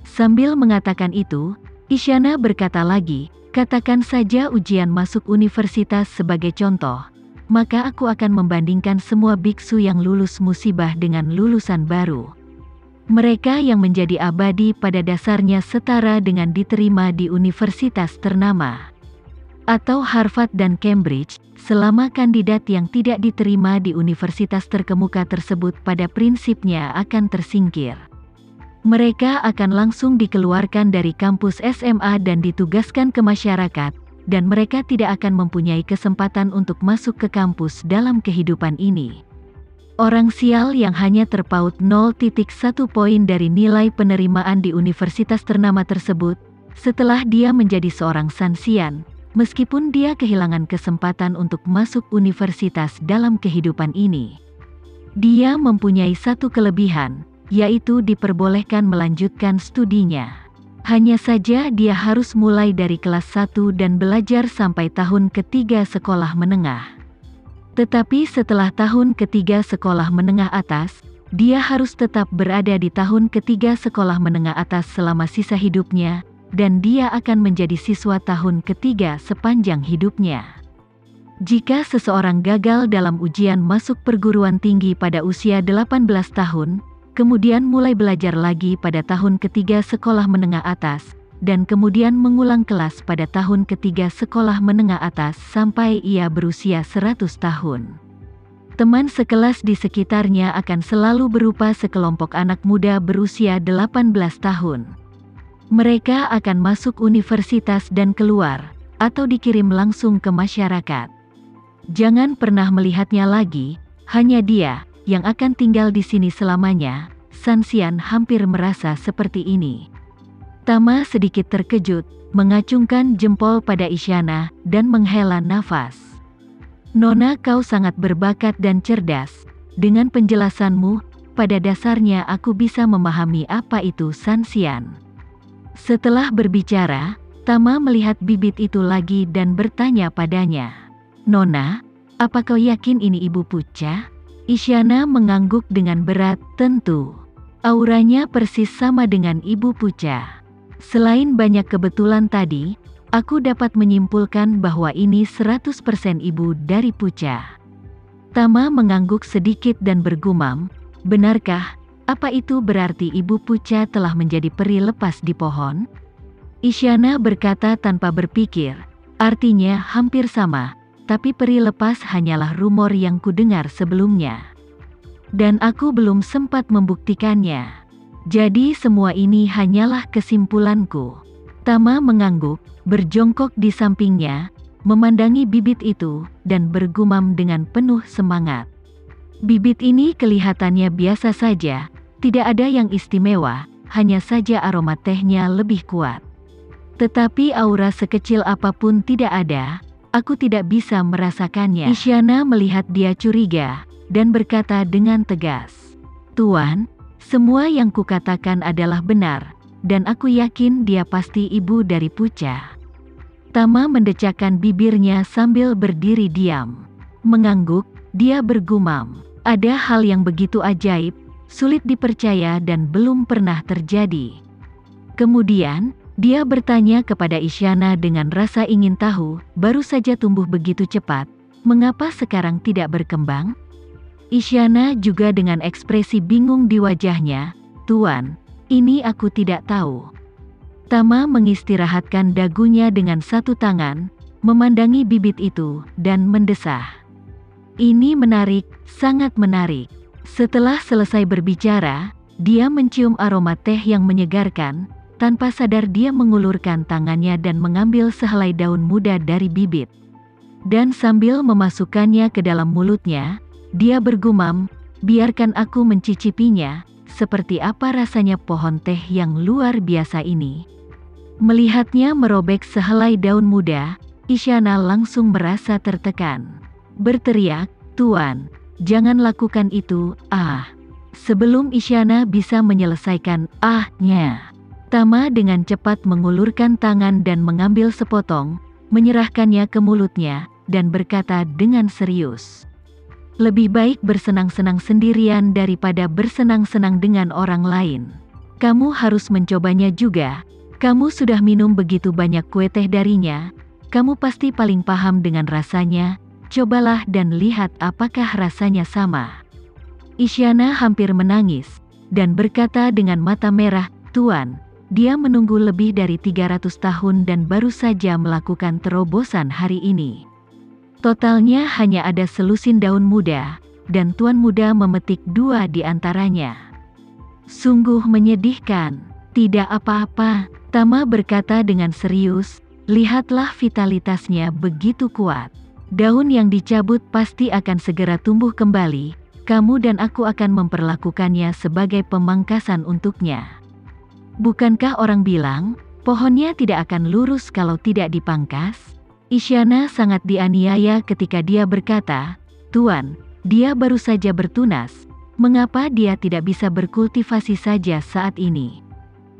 Sambil mengatakan itu, Isyana berkata lagi, katakan saja ujian masuk universitas sebagai contoh. Maka aku akan membandingkan semua biksu yang lulus musibah dengan lulusan baru. Mereka yang menjadi abadi pada dasarnya setara dengan diterima di universitas ternama. Atau Harvard dan Cambridge, selama kandidat yang tidak diterima di universitas terkemuka tersebut pada prinsipnya akan tersingkir. Mereka akan langsung dikeluarkan dari kampus SMA dan ditugaskan ke masyarakat, dan mereka tidak akan mempunyai kesempatan untuk masuk ke kampus dalam kehidupan ini. Orang sial yang hanya terpaut 0,1 poin dari nilai penerimaan di universitas ternama tersebut, setelah dia menjadi seorang sansian, meskipun dia kehilangan kesempatan untuk masuk universitas dalam kehidupan ini. Dia mempunyai satu kelebihan, yaitu diperbolehkan melanjutkan studinya. Hanya saja dia harus mulai dari kelas 1 dan belajar sampai tahun ketiga sekolah menengah. Tetapi setelah tahun ketiga sekolah menengah atas, dia harus tetap berada di tahun ketiga sekolah menengah atas selama sisa hidupnya, dan dia akan menjadi siswa tahun ketiga sepanjang hidupnya. Jika seseorang gagal dalam ujian masuk perguruan tinggi pada usia 18 tahun, kemudian mulai belajar lagi pada tahun ketiga sekolah menengah atas, dan kemudian mengulang kelas pada tahun ketiga sekolah menengah atas sampai ia berusia 100 tahun. Teman sekelas di sekitarnya akan selalu berupa sekelompok anak muda berusia 18 tahun. Mereka akan masuk universitas dan keluar, atau dikirim langsung ke masyarakat. Jangan pernah melihatnya lagi, hanya dia yang akan tinggal di sini selamanya. Sansian hampir merasa seperti ini. Tama sedikit terkejut, mengacungkan jempol pada Isyana, dan menghela nafas. Nona, kau sangat berbakat dan cerdas. Dengan penjelasanmu, pada dasarnya aku bisa memahami apa itu sansian. Setelah berbicara, Tama melihat bibit itu lagi dan bertanya padanya. Nona, apa kau yakin ini Ibu Puca? Isyana mengangguk dengan berat, tentu. Auranya persis sama dengan Ibu Puca. Selain banyak kebetulan tadi, aku dapat menyimpulkan bahwa ini 100% ibu dari Puca. Tama mengangguk sedikit dan bergumam, benarkah? Apa itu berarti Ibu Puca telah menjadi peri lepas di pohon? Isyana berkata tanpa berpikir, artinya hampir sama. Tapi peri lepas hanyalah rumor yang kudengar sebelumnya. Dan aku belum sempat membuktikannya. Jadi semua ini hanyalah kesimpulanku. Tama mengangguk, berjongkok di sampingnya, memandangi bibit itu, dan bergumam dengan penuh semangat. Bibit ini kelihatannya biasa saja, tidak ada yang istimewa, hanya saja aroma tehnya lebih kuat. Tetapi aura sekecil apapun tidak ada. Aku tidak bisa merasakannya. Isyana melihat dia curiga, dan berkata dengan tegas. Tuan, semua yang kukatakan adalah benar, dan aku yakin dia pasti ibu dari Puca. Tama mendecakkan bibirnya sambil berdiri diam. Mengangguk, dia bergumam. Ada hal yang begitu ajaib, sulit dipercaya dan belum pernah terjadi. Kemudian, dia bertanya kepada Isyana dengan rasa ingin tahu, baru saja tumbuh begitu cepat, mengapa sekarang tidak berkembang? Isyana juga dengan ekspresi bingung di wajahnya, Tuan, ini aku tidak tahu. Tama mengistirahatkan dagunya dengan satu tangan, memandangi bibit itu, dan mendesah. Ini menarik, sangat menarik. Setelah selesai berbicara, dia mencium aroma teh yang menyegarkan. Tanpa sadar dia mengulurkan tangannya dan mengambil sehelai daun muda dari bibit. Dan sambil memasukkannya ke dalam mulutnya, dia bergumam, biarkan aku mencicipinya, seperti apa rasanya pohon teh yang luar biasa ini. Melihatnya merobek sehelai daun muda, Isyana langsung merasa tertekan. Berteriak, Tuan, jangan lakukan itu, Sebelum Isyana bisa menyelesaikan "ah"-nya, Tama dengan cepat mengulurkan tangan dan mengambil sepotong, menyerahkannya ke mulutnya, dan berkata dengan serius. Lebih baik bersenang-senang sendirian daripada bersenang-senang dengan orang lain. Kamu harus mencobanya juga. Kamu sudah minum begitu banyak kue teh darinya. Kamu pasti paling paham dengan rasanya. Cobalah dan lihat apakah rasanya sama." Isyana hampir menangis dan berkata dengan mata merah, "Tuan, dia menunggu lebih dari 300 tahun dan baru saja melakukan terobosan hari ini. Totalnya hanya ada selusin daun muda, dan Tuan Muda memetik 2 di antaranya. Sungguh menyedihkan." "Tidak apa-apa," Tama berkata dengan serius, "lihatlah vitalitasnya begitu kuat. Daun yang dicabut pasti akan segera tumbuh kembali. Kamu dan aku akan memperlakukannya sebagai pemangkasan untuknya. Bukankah orang bilang, pohonnya tidak akan lurus kalau tidak dipangkas?" Isyana sangat dianiaya ketika dia berkata, "Tuan, dia baru saja bertunas. Mengapa dia tidak bisa berkultivasi saja saat ini?"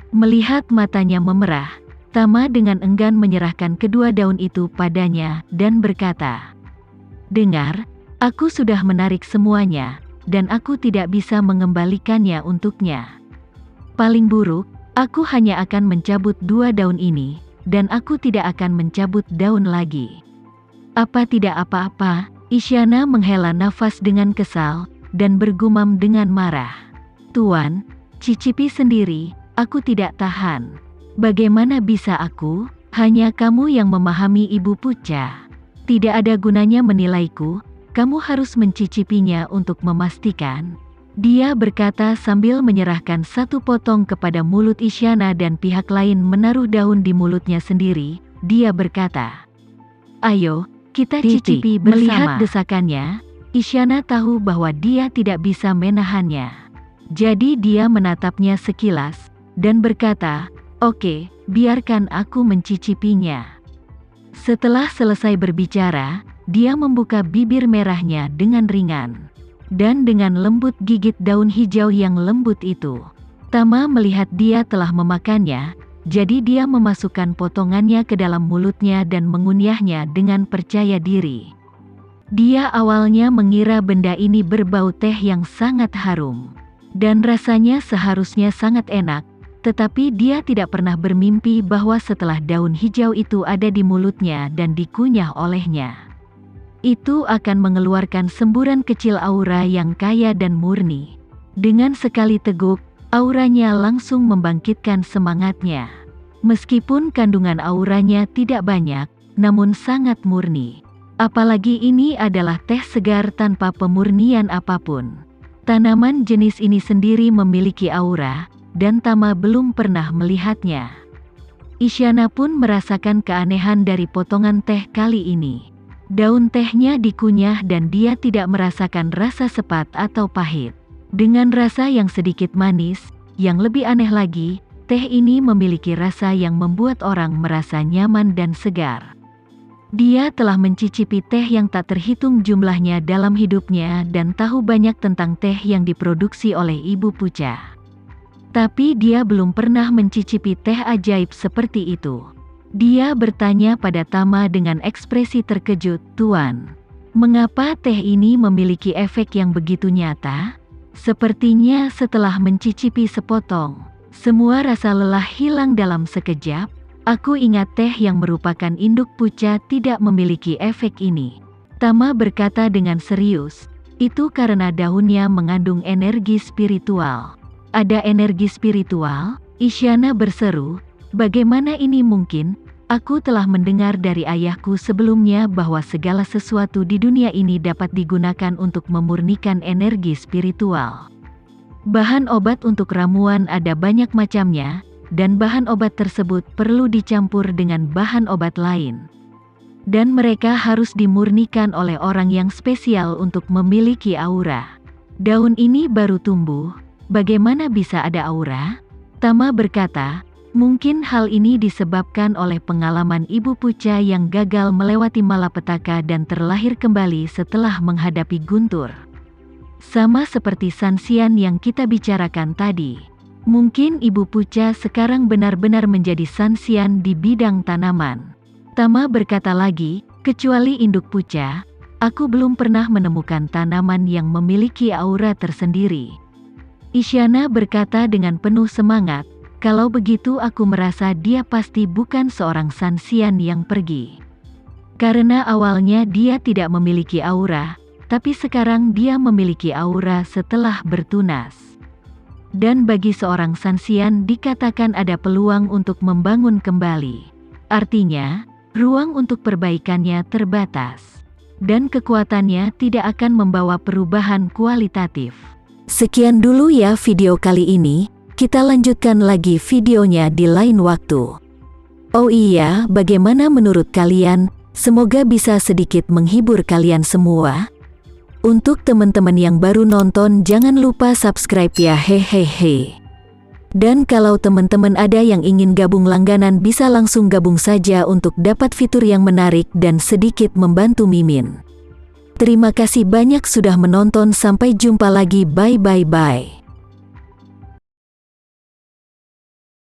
Melihat matanya memerah, Tama dengan enggan menyerahkan kedua daun itu padanya dan berkata, "Dengar, aku sudah menarik semuanya, dan aku tidak bisa mengembalikannya untuknya. Paling buruk, aku hanya akan mencabut 2 daun ini, dan aku tidak akan mencabut daun lagi." "Apa tidak apa-apa?" Isyana menghela nafas dengan kesal, dan bergumam dengan marah. "Tuan, cicipi sendiri, aku tidak tahan. Bagaimana bisa aku? Hanya kamu yang memahami Ibu Puca. Tidak ada gunanya menilaiku, kamu harus mencicipinya untuk memastikan." Dia berkata sambil menyerahkan 1 potong kepada mulut Isyana dan pihak lain menaruh daun di mulutnya sendiri. Dia berkata, "Ayo, kita cicipi bersama." Melihat desakannya, Isyana tahu bahwa dia tidak bisa menahannya. Jadi dia menatapnya sekilas, dan berkata, "Oke, biarkan aku mencicipinya." Setelah selesai berbicara, dia membuka bibir merahnya dengan ringan. Dan dengan lembut gigit daun hijau yang lembut itu. Tama melihat dia telah memakannya, jadi dia memasukkan potongannya ke dalam mulutnya dan mengunyahnya dengan percaya diri. Dia awalnya mengira benda ini berbau teh yang sangat harum. Dan rasanya seharusnya sangat enak, tetapi dia tidak pernah bermimpi bahwa setelah daun hijau itu ada di mulutnya dan dikunyah olehnya, itu akan mengeluarkan semburan kecil aura yang kaya dan murni. Dengan sekali teguk, auranya langsung membangkitkan semangatnya. Meskipun kandungan auranya tidak banyak, namun sangat murni. Apalagi ini adalah teh segar tanpa pemurnian apapun. Tanaman jenis ini sendiri memiliki aura, dan Tama belum pernah melihatnya. Isyana pun merasakan keanehan dari potongan teh kali ini. Daun tehnya dikunyah dan dia tidak merasakan rasa sepat atau pahit. Dengan rasa yang sedikit manis, yang lebih aneh lagi, teh ini memiliki rasa yang membuat orang merasa nyaman dan segar. Dia telah mencicipi teh yang tak terhitung jumlahnya dalam hidupnya dan tahu banyak tentang teh yang diproduksi oleh Ibu Puca. Tapi dia belum pernah mencicipi teh ajaib seperti itu. Dia bertanya pada Tama dengan ekspresi terkejut, "Tuan, mengapa teh ini memiliki efek yang begitu nyata?" Sepertinya setelah mencicipi sepotong, semua rasa lelah hilang dalam sekejap. "Aku ingat teh yang merupakan induk puca tidak memiliki efek ini," Tama berkata dengan serius. "Itu karena daunnya mengandung energi spiritual." "Ada energi spiritual?" Isyana berseru. "Bagaimana ini mungkin? Aku telah mendengar dari ayahku sebelumnya bahwa segala sesuatu di dunia ini dapat digunakan untuk memurnikan energi spiritual. Bahan obat untuk ramuan ada banyak macamnya, dan bahan obat tersebut perlu dicampur dengan bahan obat lain. Dan mereka harus dimurnikan oleh orang yang spesial untuk memiliki aura. Daun ini baru tumbuh, bagaimana bisa ada aura?" Tama berkata, "Mungkin hal ini disebabkan oleh pengalaman Ibu Puca yang gagal melewati malapetaka dan terlahir kembali setelah menghadapi guntur. Sama seperti Sanxian yang kita bicarakan tadi. Mungkin Ibu Puca sekarang benar-benar menjadi Sanxian di bidang tanaman." Tama berkata lagi, "Kecuali induk puca, aku belum pernah menemukan tanaman yang memiliki aura tersendiri." Isyana berkata dengan penuh semangat, kalau begitu aku merasa dia pasti bukan seorang Sanxian yang pergi. Karena awalnya dia tidak memiliki aura, tapi sekarang dia memiliki aura setelah bertunas. Dan bagi seorang Sanxian dikatakan ada peluang untuk membangun kembali. Artinya, ruang untuk perbaikannya terbatas. Dan kekuatannya tidak akan membawa perubahan kualitatif. Sekian dulu ya video kali ini, kita lanjutkan lagi videonya di lain waktu. Oh iya, bagaimana menurut kalian? Semoga bisa sedikit menghibur kalian semua. Untuk teman-teman yang baru nonton jangan lupa subscribe ya hehehe. Dan kalau teman-teman ada yang ingin gabung langganan bisa langsung gabung saja untuk dapat fitur yang menarik dan sedikit membantu Mimin. Terima kasih banyak sudah menonton, sampai jumpa lagi, bye bye bye.